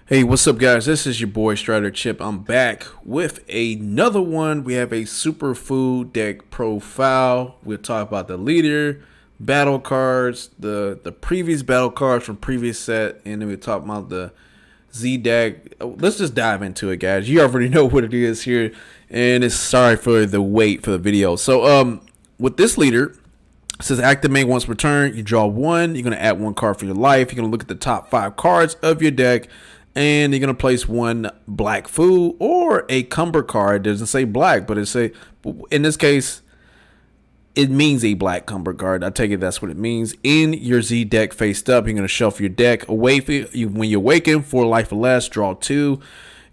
Hey, what's up, guys? This is your boy Strider Chip. I'm back with another one. We have a superfood deck profile. We'll talk about the leader, battle cards, the previous battle cards from previous set, and then we'll talk about the Z deck. Let's just dive into it, guys. You already know what it is here, and it's sorry for the wait for the video. So, with this leader, it says activate once per turn. You draw one. You're gonna add one card for your life. You're gonna look at the top 5 cards of your deck, and you're gonna place one black food or a cumber card. It doesn't say black, but it say in this case it means a black cumber card. I take it that's what it means. In your Z deck faced up, you're gonna shuffle your deck away. When you awaken, 4 life or less, draw 2.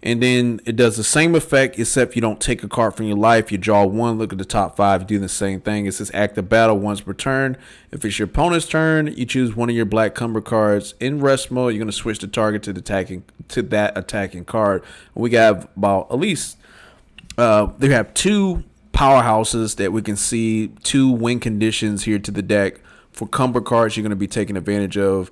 And then it does the same effect, except you don't take a card from your life. You draw one, look at the top 5, you do the same thing. It says active battle once per turn. If it's your opponent's turn, you choose one of your black cumber cards. In rest mode, you're going to switch the target to that attacking card. We got about at least, they have 2 powerhouses that we can see, 2 win conditions here to the deck for cumber cards you're going to be taking advantage of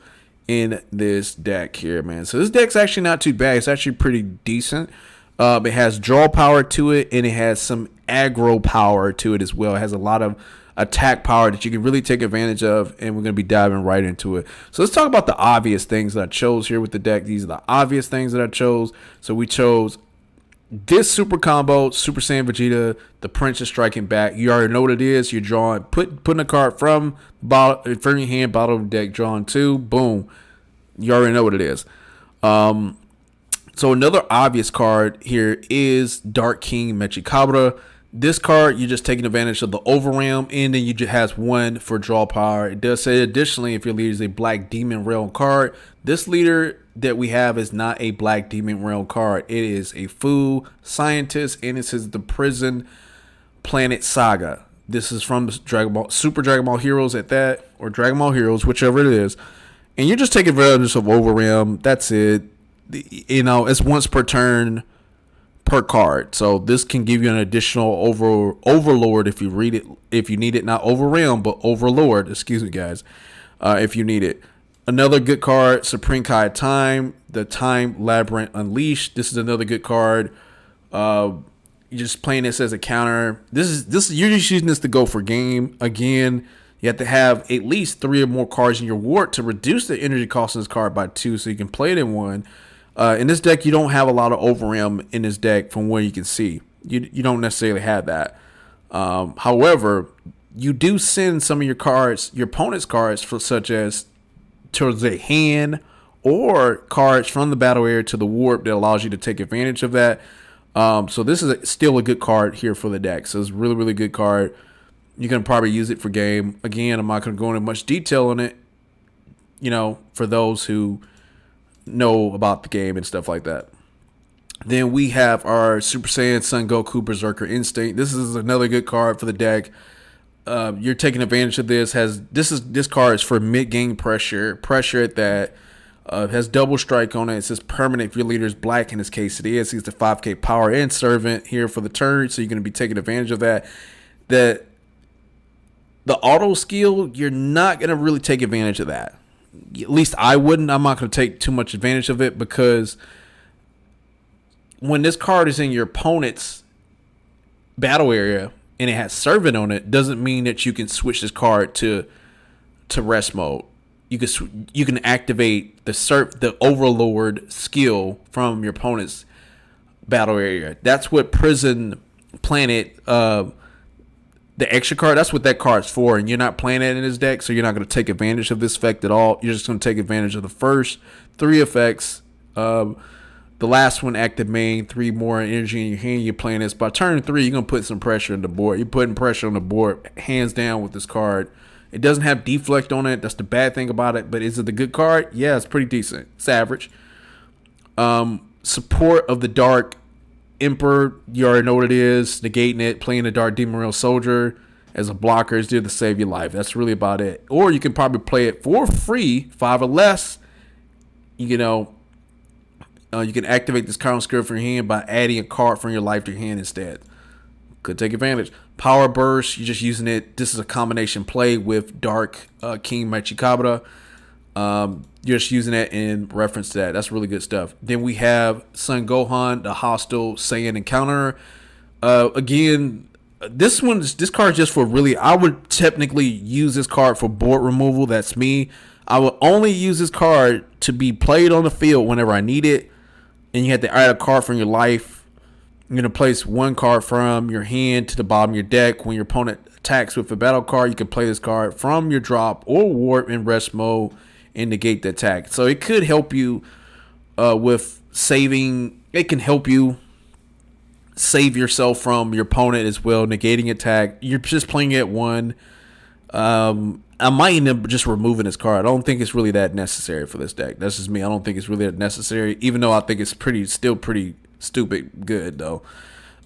in this deck here, man. So this deck's actually not too bad. It's actually pretty decent. It has draw power to it, and it has some aggro power to it as well. It has a lot of attack power that you can really take advantage of, and we're going to be diving right into it. So let's talk about the obvious things that I chose here with the deck. These are the obvious things that I chose. So we chose this super combo, Super Saiyan Vegeta, the Prince is striking back. You already know what it is. You're drawing, putting a card from your hand, bottom of the deck, drawing 2, boom. You already know what it is. So another obvious card here is Dark King Mechikabra. This card, you're just taking advantage of the overrealm, and then you just has 1 for draw power. It does say additionally, if your leader is a black demon realm card, this leader that we have is not a black demon realm card. It is a food scientist, and it says the Prison Planet Saga. This is from Dragon Ball, Super Dragon Ball Heroes at that, or Dragon Ball Heroes, whichever it is. And you're just taking advantage of overrealm. That's it. You know, it's once per turn per card. So this can give you an additional overlord if you read it, if you need it. Not overrealm, but overlord. Excuse me, guys. If you need it. Another good card, Supreme Kai Time, the Time Labyrinth Unleashed. This is another good card. You're just playing this as a counter. This you're just using this to go for game. Again, you have to have at least 3 or more cards in your ward to reduce the energy cost of this card by 2, so you can play it in one. In this deck, you don't have a lot of overrealm in this deck from where you can see. You don't necessarily have that. However, you do send some of your cards, your opponent's cards, for such as towards the hand, or cards from the battle area to the warp that allows you to take advantage of that. So this is still a good card here for the deck. So it's a really, really good card. You can probably use it for game. Again, I'm not going to go into much detail on it, you know, for those who know about the game and stuff like that. Then we have our Super Saiyan Son Goku Berserker Instinct. This is another good card for the deck. You're taking advantage of this. This card is for mid-game pressure at that. Has double strike on it. It says permanent if your leader is black. In this case, it is. He's the 5k power and servant here for the turn, so you're going to be taking advantage of that. The auto skill, you're not going to really take advantage of that. At least I wouldn't. I'm not going to take too much advantage of it, because when this card is in your opponent's battle area and it has servant on it, doesn't mean that you can switch this card to rest mode. You can activate the overlord skill from your opponent's battle area. That's what Prison Planet, the extra card, that's what that card's for, and you're not playing it in this deck, so you're not going to take advantage of this effect at all. You're just going to take advantage of the first 3 effects. The last one, active main, 3 more energy in your hand. You're playing this. By turn 3, you're going to put some pressure on the board. You're putting pressure on the board, hands down, with this card. It doesn't have deflect on it. That's the bad thing about it. But is it a good card? Yeah, it's pretty decent. It's average. Support of the Dark Emperor. You already know what it is. Negating it. Playing the Dark Demon Rail Soldier as a blocker is there to save your life. That's really about it. Or you can probably play it for free, 5 or less. You know, you can activate this counter skill from your hand by adding a card from your life to your hand instead. Could take advantage. Power Burst, you're just using it. This is a combination play with Dark King Mechikabra. You're just using that in reference to that. That's really good stuff. Then we have Son Gohan, the hostile Saiyan encounter. Again, this card is just for really. I would technically use this card for board removal. That's me. I would only use this card to be played on the field whenever I need it. And you have to add a card from your life. You're going to place one card from your hand to the bottom of your deck. When your opponent attacks with a battle card, you can play this card from your drop or warp in rest mode and negate the attack. So it could help you with saving. It can help you save yourself from your opponent as well, negating attack. You're just playing it one. I might end up just removing this card. I don't think it's really that necessary for this deck. That's just me. I don't think it's really that necessary, even though I think it's still pretty stupid good though.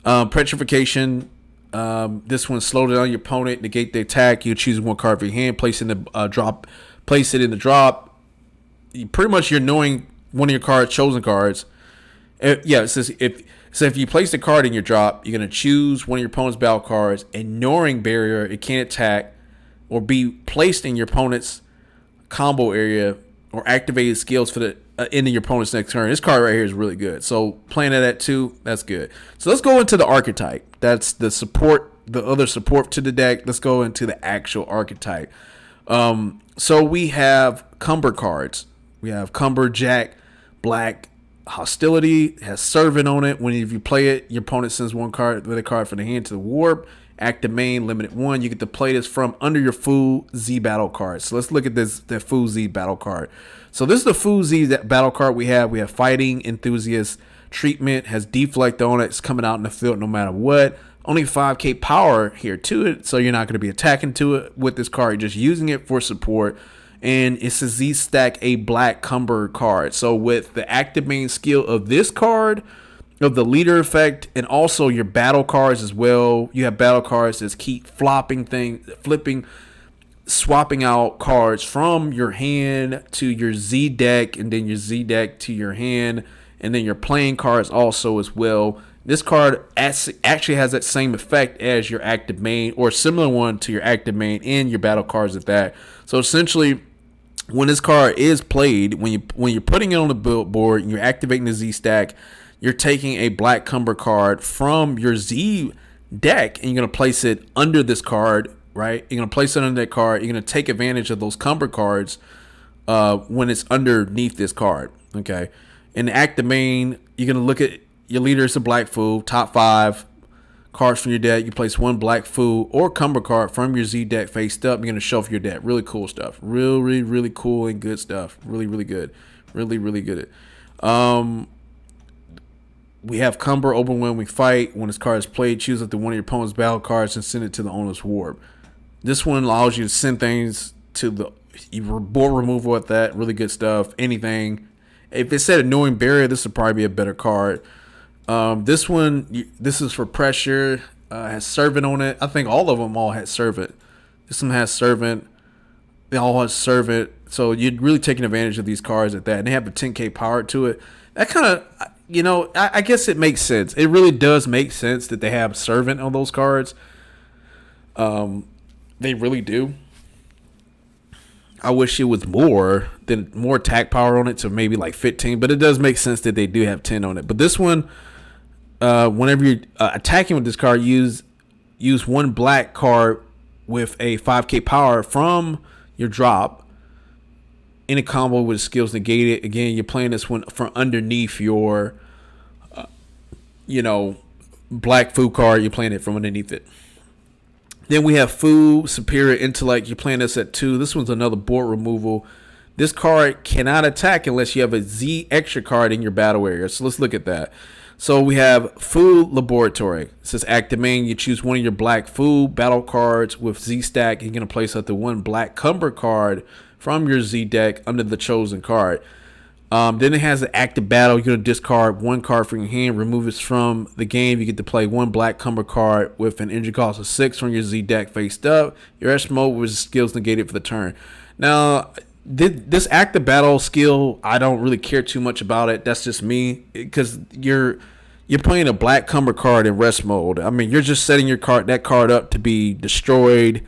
Petrification. This one slow down your opponent, negate the attack. You choose one card from your hand, place it in the drop. Place it in the drop. Pretty much you're knowing one of your chosen cards. It says if you place the card in your drop, you're gonna choose one of your opponent's battle cards. Ignoring barrier, it can't attack or be placed in your opponent's combo area or activated skills for the end of your opponent's next turn. This card right here is really good. So playing it at 2, that's good. So let's go into the archetype. That's the support, the other support to the deck. Let's go into the actual archetype. So we have Cumber cards. We have Cumber, Jack, Black, Hostility, has Servant on it. If you play it, your opponent sends one card with a card from the hand to the warp. Active main, limited 1. You get to play this from under your Fu Z battle card. So let's look at the Fu Z battle card. So this is the Fu Z battle card we have. We have Fighting Enthusiast treatment, has Deflect on it. It's coming out in the field no matter what. Only 5k power here to it, so you're not going to be attacking to it with this card. You're just using it for support. And it's a Z stack a black Cumber card. So with the active main skill of this card, of the leader effect, and also your battle cards as well. You have battle cards that keep swapping out cards from your hand to your Z deck, and then your Z deck to your hand, and then your playing cards also as well. This card actually has that same effect as your active main, or similar one to your active main and your battle cards at that. So essentially, when this card is played, when you're putting it on the board and you're activating the Z stack, you're taking a black Cumber card from your Z deck and you're going to place it under this card, right? You're going to place it under that card. You're going to take advantage of those Cumber cards when it's underneath this card, okay? In the active main, you're going to look at your leader is a black Fu, top 5 cards from your deck. You place one black Fu or Cumber card from your Z deck faced up. You're going to shuffle your deck. Really cool stuff. Really, really cool and good stuff. Really, really good. Really, really good. We have Cumber, open when we fight. When this card is played, choose up to one of your opponent's battle cards and send it to the owner's warp. This one allows you to send things to the board removal at that. Really good stuff. Anything. If it said Annoying Barrier, this would probably be a better card. This is for pressure. Has Servant on it. I think all of them all had Servant. This one has Servant. They all have Servant. So you're really taking advantage of these cards at that. And they have a 10k power to it. That kind of, I guess it makes sense. It really does make sense that they have Servant on those cards. They really do. I wish it was more attack power on it, so maybe like 15. But it does make sense that they do have 10 on it. But this one, whenever you're attacking with this card, use one black card with a 5k power from your drop in a combo with skills negated. Again, you're playing this one from underneath your, black Fu card. You're playing it from underneath it. Then we have Fu, Superior Intellect. You're playing this at 2. This one's another board removal. This card cannot attack unless you have a Z extra card in your battle area. So let's look at that. So we have Fu Laboratory. It says active main. You choose one of your black Fu battle cards with Z stack. You're going to place up to one black Cumber card from your Z deck under the chosen card. Then it has an active battle. You're going to discard one card from your hand, remove it from the game. You get to play one black Cumber card with an energy cost of 6 from your Z deck faced up. Your S mode with skills negated for the turn. Now, this active battle skill, I don't really care too much about it. That's just me, because you're playing a black Cumber card in rest mode. I mean, you're just setting that card up to be destroyed.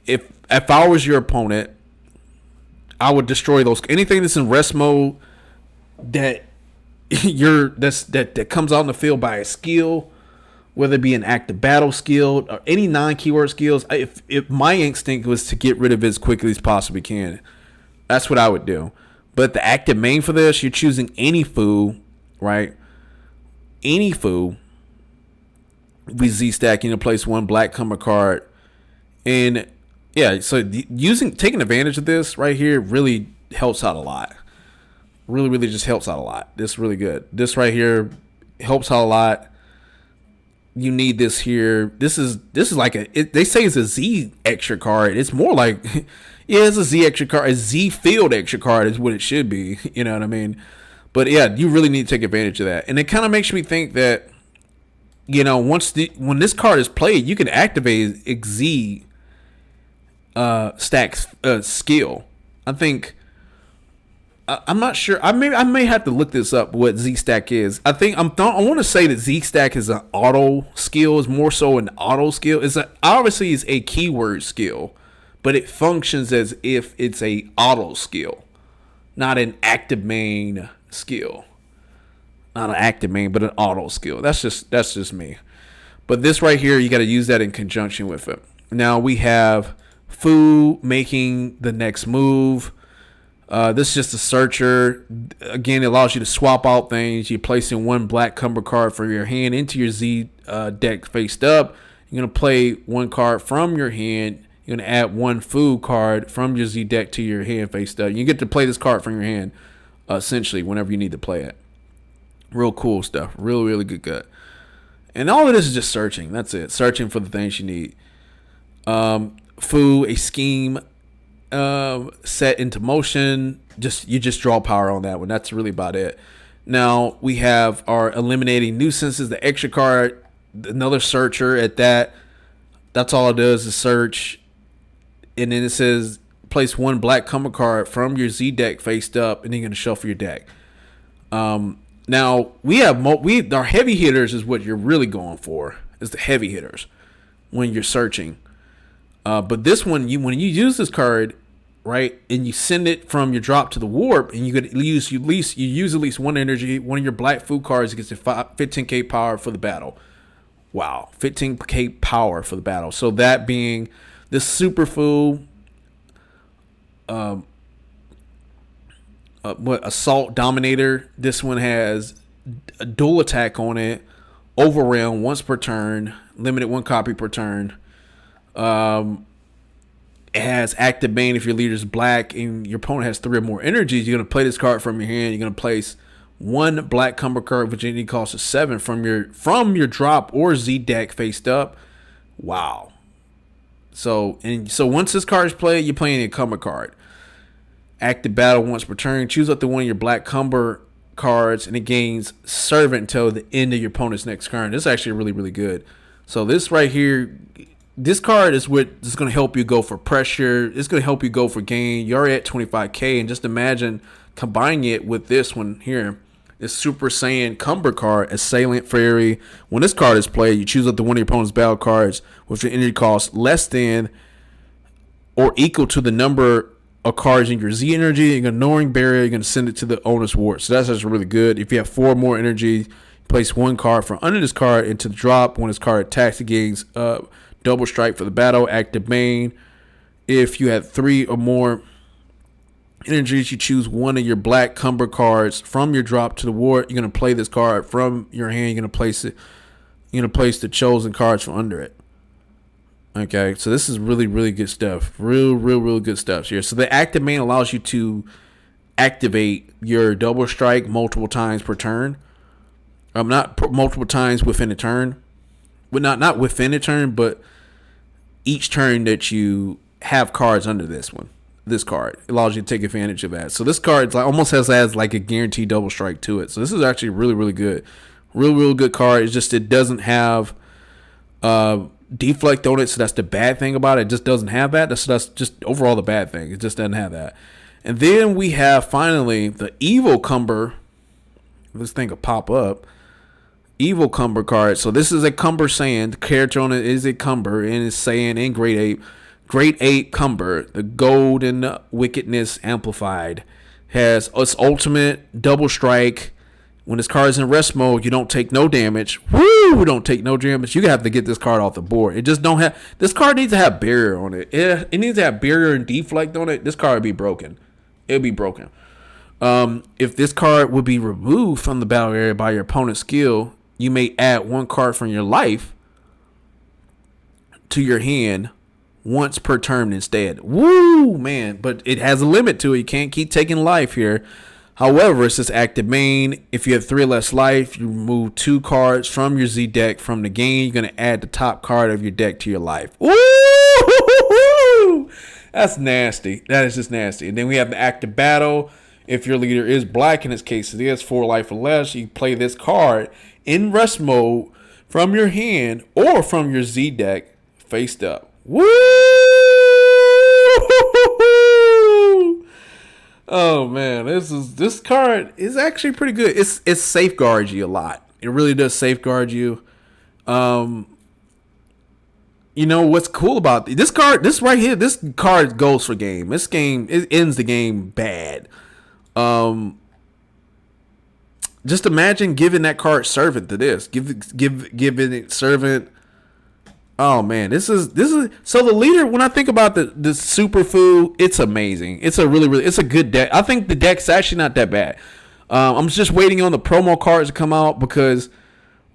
If I was your opponent, I would destroy those. Anything that's in rest mode that that comes out in the field by a skill, whether it be an active battle skill or any non-keyword skills. If my instinct was to get rid of it as quickly as possibly can, that's what I would do. But the active main for this, you're choosing any food, right? Any food. With Z stack, place one black cumber card, and yeah, so taking advantage of this right here really helps out a lot. Really just helps out a lot. This is really good. This right here helps out a lot. You need this here. This is like they say it's a Z extra card. It's more like yeah, it's a Z extra card. A Z field extra card is what it should be. You know what I mean? But yeah, you really need to take advantage of that. And it kind of makes me think that, when this card is played, you can activate a Z stack skill. I think I'm not sure. I may have to look this up. What Z stack is? I want to say that Z stack is an auto skill. Is more so an auto skill. Obviously is a keyword skill, but it functions as if it's a auto skill, not an active main skill. Not an active main, but an auto skill. That's just me. But this right here, you got to use that in conjunction with it. Now we have Fu making the next move. This is just a searcher. Again, it allows you to swap out things. You're placing one black cumber card from your hand into your Z deck faced up. You're going to play one card from your hand. You're going to add one Fu card from your Z deck to your hand faced up. You get to play this card from your hand, essentially, whenever you need to play it. Real cool stuff. Really good. And all of this is just searching. That's it. Searching for the things you need. Fu, a scheme set into motion. You just draw power on that one. That's really about it. Now we have our eliminating nuisances, the extra card, another searcher at that. That's all it does is search. And then it says place one black cumber card from your Z deck faced up, and then you're going to shuffle your deck. Now we have our heavy hitters is what you're really going for, is the heavy hitters when you're searching. But this one, when you use this card, right, and you send it from your drop to the warp, and you use at least one energy. One of your black food cards gets a 15k power for the battle. Wow, 15k power for the battle. So that being this super food, Assault Dominator. This one has a dual attack on it, overwhelm once per turn, limited one copy per turn. It has active bane if your leader's black and your opponent has 3 or more energies. You're going to play this card from your hand. You're going to place one black cumber card, which energy costs is 7 from your drop or Z deck faced up. Wow. So once this card is played, you're playing a cumber card. Active battle once per turn. Choose up to one of your black cumber cards, and it gains servant until the end of your opponent's next turn. This is actually really good. So this right here, this card is what is going to help you go for pressure. It's going to help you go for gain. You're already at 25k, and just imagine combining it with this one here. This Super Saiyan Cumber card, Assailant Fairy. When this card is played, you choose up to one of your opponent's battle cards with your energy cost less than or equal to the number of cards in your Z energy. You're going to Ignoring Barrier. You're going to send it to the owner's ward. So that's actually really good. If you have 4 more energy, place one card from under this card into the drop. When this card attacks, it gains double strike for the battle. Active main. If you have 3 or more energies, you choose one of your black cumber cards from your drop to the ward. You're going to play this card from your hand. You're going to place it. You're going to place the chosen cards from under it. Okay, so this is really good stuff. Real good stuff here. So the active main allows you to activate your double strike multiple times per turn. Not multiple times within a turn. But not within a turn, but each turn that you have cards under this one. This card allows you to take advantage of that. So this card almost has like a guaranteed double strike to it. So this is actually really good. Real good card. It's just it doesn't have deflect on it, so that's the bad thing about it. It just doesn't have that. That's just overall the bad thing. It just doesn't have that. And then we have finally the Evil Cumber. This thing will pop up. Evil Cumber card. So this is a Cumber Saiyan. The character on it is a Cumber, and it's Saiyan in Great Ape. Great Ape Cumber, the Golden Wickedness Amplified, has its ultimate double strike. When this card is in rest mode, you don't take no damage. Woo! Don't take no damage. You have to get this card off the board. It just don't have. This card needs to have barrier on it. It needs to have barrier and deflect on it. This card would be broken. It'll be broken. If this card would be removed from the battle area by your opponent's skill, you may add one card from your life to your hand once per turn instead. Woo, man. But it has a limit to it. You can't keep taking life here. However, it's this active main. If you have 3 or less life, you remove 2 cards from your Z deck from the game. You're going to add the top card of your deck to your life. Woo! That's nasty. That is just nasty. And then we have the active battle. If your leader is black, in this case it is 4 life or less, you play this card in rest mode from your hand or from your Z deck faced up. Woo! Oh man, this card is actually pretty good. It safeguards you a lot. It really does safeguard you. You know what's cool about this card? This right here, this card goes for game. This game, it ends the game bad. Just imagine giving that card servant to this. Giving it servant. Oh man, this is so the leader. When I think about the superfood, it's amazing. It's it's a good deck. I think the deck's actually not that bad. I'm just waiting on the promo cards to come out because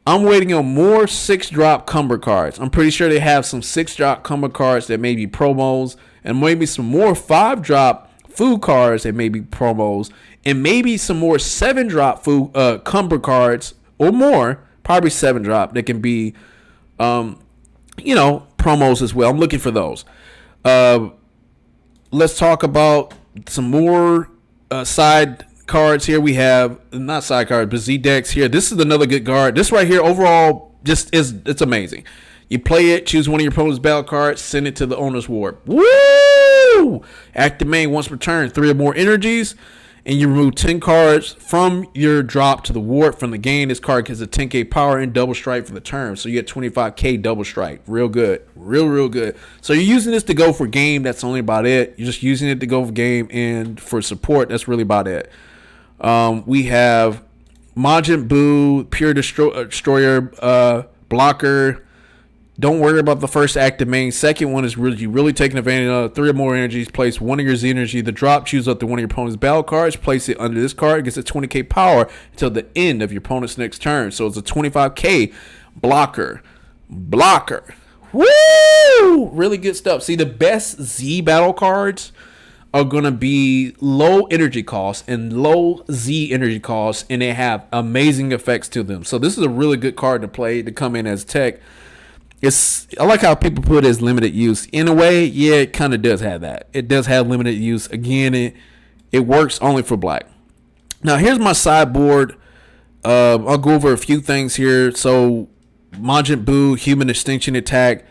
I'm waiting on more 6-drop Cumber cards. I'm pretty sure they have some 6-drop Cumber cards that may be promos, and maybe some more 5-drop food cards that may be promos, and maybe some more 7-drop food Cumber cards or more, probably 7-drop that can be promos as well. I'm looking for those. Let's talk about some more side cards here. We have not side cards, but Z decks here. This is another good card. This right here, overall, it's amazing. You play it, choose one of your opponent's battle cards, send it to the owner's ward. Woo! Active main once per turn, 3 or more energies, and you remove 10 cards from your drop to the ward from the game. This card gets a 10k power and double strike for the turn. So you get 25k double strike. Real good. Real good. So you're using this to go for game. That's only about it. You're just using it to go for game and for support. That's really about it. We have Majin Buu, Pure Destroyer, Blocker. Don't worry about the first active main. Second one is really taking advantage of 3 or more energies. Place one of your Z energy. The drop, choose up to one of your opponent's battle cards. Place it under this card. It gets a 20k power until the end of your opponent's next turn. So it's a 25k blocker. Woo! Really good stuff. See, the best Z battle cards are going to be low energy costs and low Z energy costs, and they have amazing effects to them. So this is a really good card to play, to come in as tech. I like how people put it as limited use. In a way, yeah, it kind of does have that. It does have limited use. Again, it works only for black. Now, here's my sideboard. I'll go over a few things here. So, Majin Buu, Human Extinction Attack.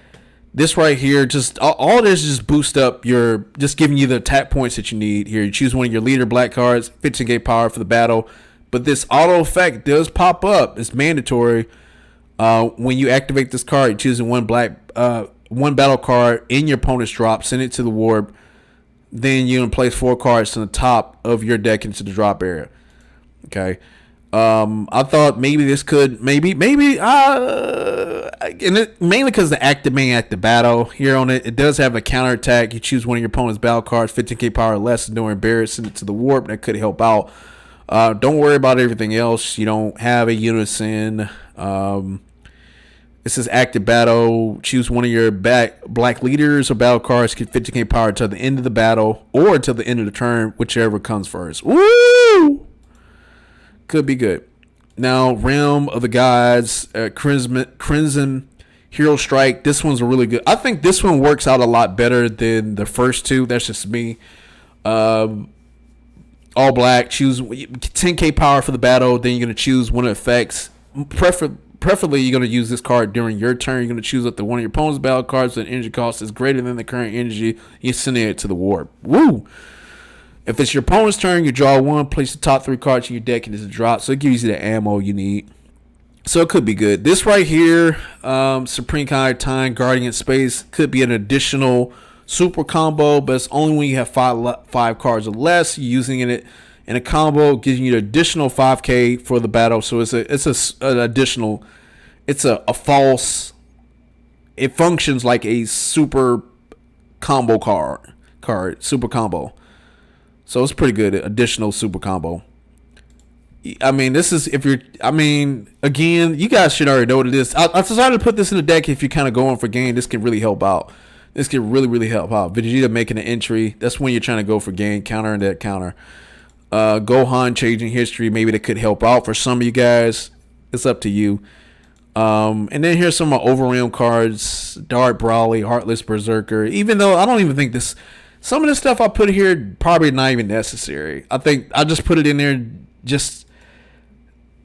This right here, just all this just boost up just giving you the attack points that you need here. You choose one of your leader black cards, 15k power for the battle. But this auto effect does pop up. It's mandatory. When you activate this card, you're choosing one battle card in your opponent's drop, send it to the ward. Then you're going to place 4 cards to the top of your deck into the drop area. Okay. I thought maybe this could, mainly because the active main active battle here on it, it does have a counter attack. You choose one of your opponent's battle cards, 15k power or less, during barrier, send it to the warp. That could help out. Don't worry about everything else. You don't have a unison. This is active battle. Choose one of your black leaders or battle cards. Get 15k power till the end of the battle or till the end of the turn, whichever comes first. Woo! Could be good. Now, Realm of the Gods, Crimson Hero Strike. This one's really good. I think this one works out a lot better than the first two. That's just me. All black. Choose 10k power for the battle. Then you're going to choose one of the effects. Preferably, you're going to use this card during your turn. You're going to choose up to one of your opponent's battle cards with an energy cost is greater than the current energy. You send it to the warp. Woo! If it's your opponent's turn, you draw 1, place the top 3 cards in your deck, and it's a drop. So it gives you the ammo you need. So it could be good. This right here, Supreme Kind of Time, Guardian Space, could be an additional super combo, but it's only when you have five cards or less. Using it in a combo gives you an additional 5k for the battle. So it's an additional. It's a false. It functions like a super combo card super combo. So it's pretty good. Additional super combo. I mean, this is if you're. I mean, again, you guys should already know what it is. I decided to put this in the deck if you're kind of going for game. This can really help out. This can really help out. Vegeta making an entry. That's when you're trying to go for game. Counter and that counter. Gohan changing history. Maybe that could help out for some of you guys. It's up to you. And then here's some Overrealm cards. Dart Brawly, Heartless Berserker. Even though I don't even think this. Some of the stuff I put here probably not even necessary. I think I just put it in there just.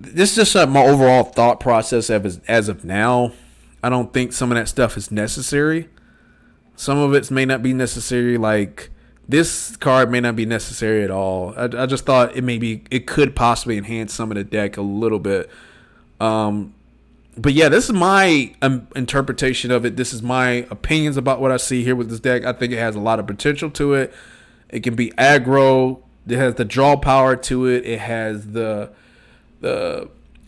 This is just my overall thought process as of now. I don't think some of that stuff is necessary. Some of it may not be necessary. Like this card may not be necessary at all. I just thought it could possibly enhance some of the deck a little bit. But yeah, this is my interpretation of it. This is my opinions about what I see here with this deck. I think it has a lot of potential to it. It can be aggro. It has the draw power to it. It has the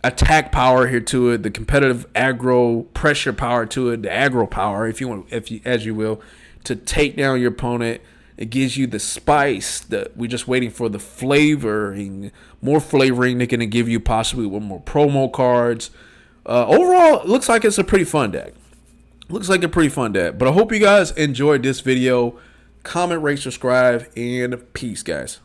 attack power here to it, the competitive aggro pressure power to it, the aggro power, if you want, as you will, to take down your opponent. It gives you the spice that we're just waiting for, the flavoring, more flavoring. They're going to give you possibly one more promo cards. Overall, it looks like it's a pretty fun deck. Looks like a pretty fun deck. But I hope you guys enjoyed this video. Comment, rate, subscribe, and peace, guys.